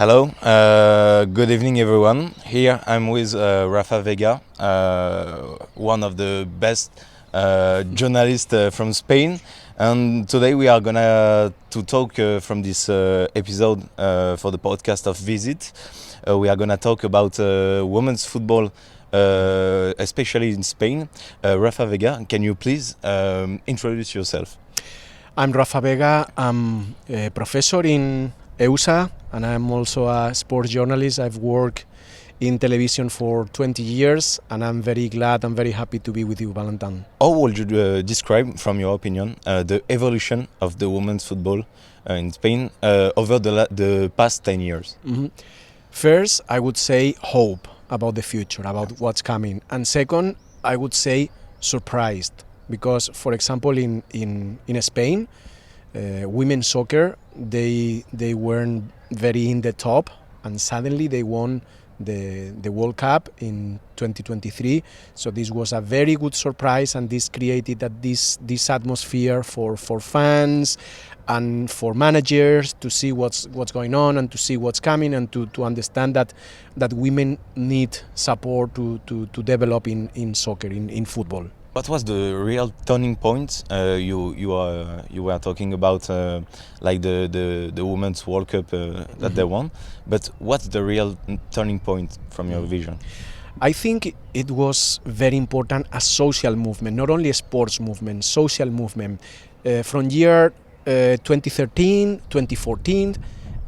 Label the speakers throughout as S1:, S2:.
S1: Hello, good evening everyone. Here I'm with Rafa Vega, one of the best journalists from Spain. And today we are gonna to talk from this episode for the podcast of Visit. We are gonna talk about women's football, especially in Spain. Rafa Vega, can you please introduce yourself?
S2: I'm Rafa Vega. I'm a professor in EUSA and I'm also a sports journalist. I've worked in television for 20 years and I'm very glad and very happy to be with you, Valentin.
S1: How would you describe, from your opinion, the evolution of the women's football in Spain over the past 10 years?
S2: Mm-hmm. First, I would say hope about the future, about what's coming. And second, I would say surprised. Because, for example, in Spain, women's soccer, they weren't very in the top, and suddenly they won the World Cup in 2023. So this was a very good surprise, and this created this atmosphere for fans and for managers to see what's going on and to see what's coming and to understand that women need support to develop in soccer, in football.
S1: What was the real turning point? You were talking about like the Women's World Cup that they won, but what's the real turning point from your vision?
S2: I think it was very important a social movement, not only a sports movement, social movement. From year 2013, 2014,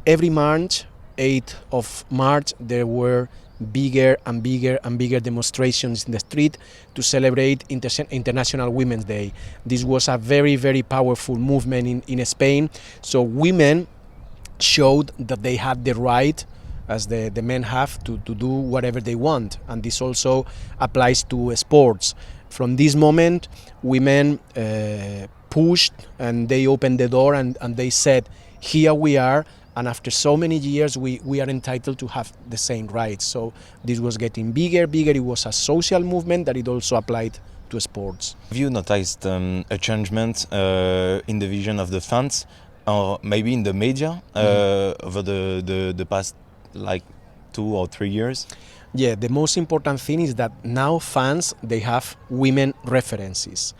S2: every March, 8th of March, there were bigger and bigger and bigger demonstrations in the street to celebrate International Women's Day. This was a very, very powerful movement in Spain. So women showed that they had the right, as the men have, to do whatever they want. And this also applies to sports. From this moment, women pushed and they opened the door and they said, here we are. And after so many years, we are entitled to have the same rights. So this was getting bigger. It was a social movement that it also applied to sports.
S1: Have you noticed a changement in the vision of the fans, or maybe in the media over the past like 2 or 3 years?
S2: Yeah, the most important thing is that now fans, they have women references.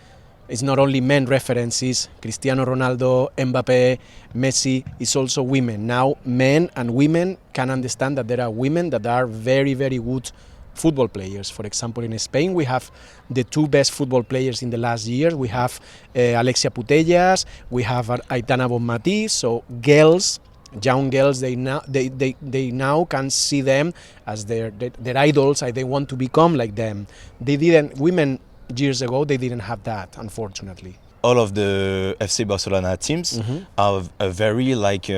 S2: It's not only men references, Cristiano Ronaldo, Mbappe, Messi, it's also women. Now men and women can understand that there are women that are very, very good football players. For example, in Spain, we have the 2 best football players in the last years. We have Alexia Putellas, we have Aitana Bonmatí. So girls, young girls, they now can see them as their idols, and they want to become like them. Women years ago, they didn't have that, unfortunately.
S1: All of the FC Barcelona teams are very like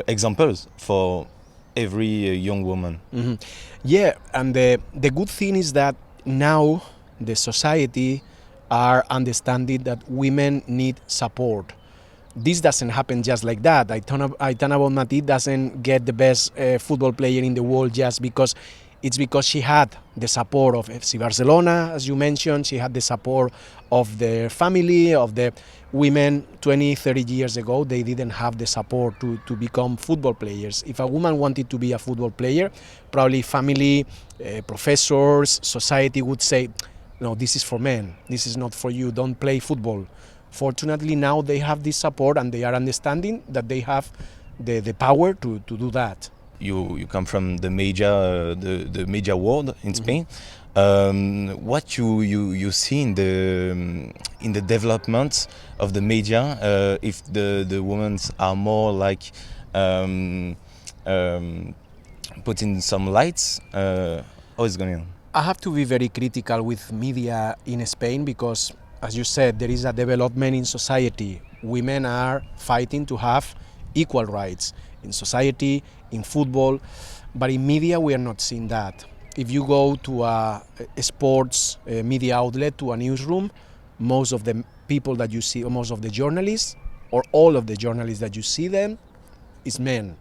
S1: examples for every young woman.
S2: Yeah, and the good thing is that now the society are understanding that women need support. This doesn't happen just like that. Aitana Bonmatí doesn't get the best football player in the world just because she had the support of FC Barcelona, as you mentioned. She had the support of their family, of the women 20, 30 years ago. They didn't have the support to become football players. If a woman wanted to be a football player, probably family, professors, society would say, no, this is for men. This is not for you. Don't play football. Fortunately, now they have this support and they are understanding that they have the power to do that.
S1: You come from the media world in Spain. What you see in the development of the media, if the women are more like putting some lights, how is it going on?
S2: I have to be very critical with media in Spain because, as you said, there is a development in society. Women are fighting to have equal rights in society, in football, but in media we are not seeing that. If you go to a sports media outlet, to a newsroom, most of the people that you see, or most of the journalists, or all of the journalists that you see them, is men.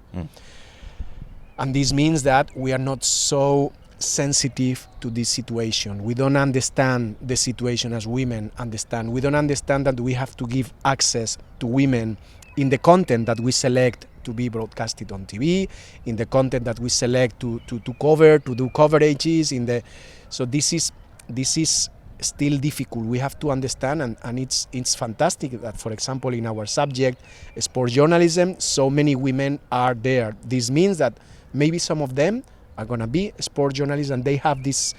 S2: And this means that we are not so sensitive to this situation. We don't understand the situation as women understand. We don't understand that we have to give access to women in the content that we select to be broadcasted on TV, in the content that we select to cover, to do coverages. So this is still difficult. We have to understand, and it's fantastic that, for example, in our subject, sports journalism, so many women are there. This means that maybe some of them are gonna be sport journalists, and they have this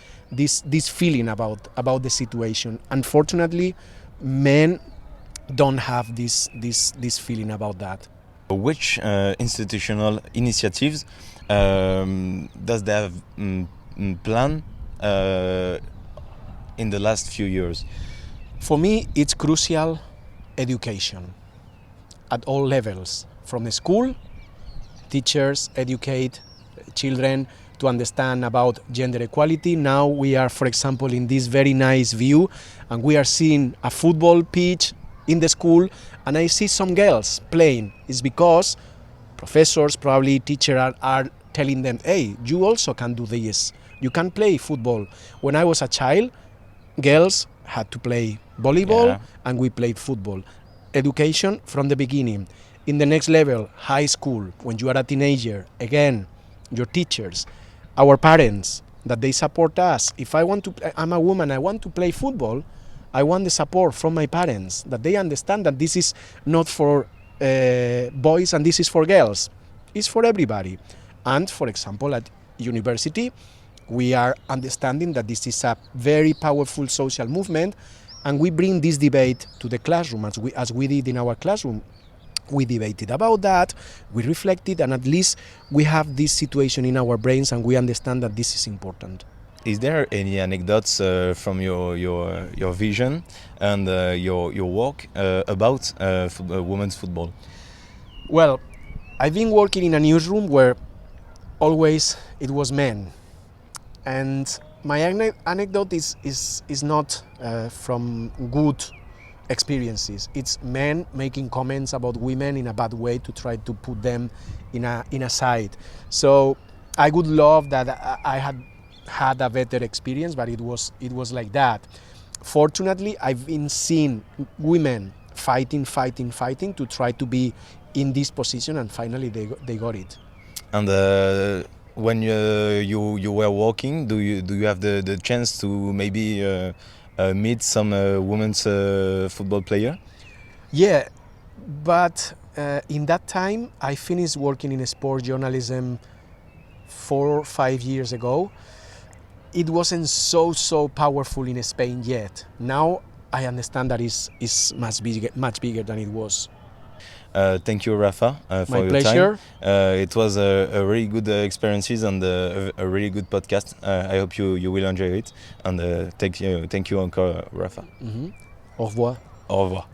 S2: feeling about the situation. Unfortunately, men don't have this feeling about that.
S1: Which institutional initiatives does they have plan in the last few years?
S2: For me, it's crucial education at all levels. From the school, teachers educate children to understand about gender equality. Now we are, for example, in this very nice view, and we are seeing a football pitch in the school, and I see some girls playing. It's because professors, probably teachers, are telling them, hey, you also can do this. You can play football. When I was a child, girls had to play volleyball, and we played football. Education from the beginning. In the next level, high school, when you are a teenager, again, your teachers, our parents, that they support us. If I'm a woman, I want to play football, I want the support from my parents, that they understand that this is not for boys and this is for girls. It's for everybody. And, for example, at university, we are understanding that this is a very powerful social movement, and we bring this debate to the classroom, as we did in our classroom. We debated about that, we reflected, and at least we have this situation in our brains, and we understand that this is important.
S1: Is there any anecdotes from your vision and your work about women's football?
S2: Well, I've been working in a newsroom where always it was men, and my anecdote is not from good experiences. It's men making comments about women in a bad way to try to put them in a side. So I would love that I had a better experience, but it was like that. Fortunately, I've been seeing women fighting to try to be in this position, and finally they got it.
S1: And when you were walking, do you have the chance to maybe meet some women's football player?
S2: Yeah, but in that time I finished working in sports journalism 4 or 5 years ago. It wasn't so powerful in Spain yet. Now I understand that is much bigger than it was.
S1: Thank you, Rafa, for
S2: My
S1: your
S2: pleasure.
S1: time. It was a really good experiences and a really good podcast. I hope you will enjoy it. And thank you encore, Rafa.
S2: Au revoir.
S1: Au revoir.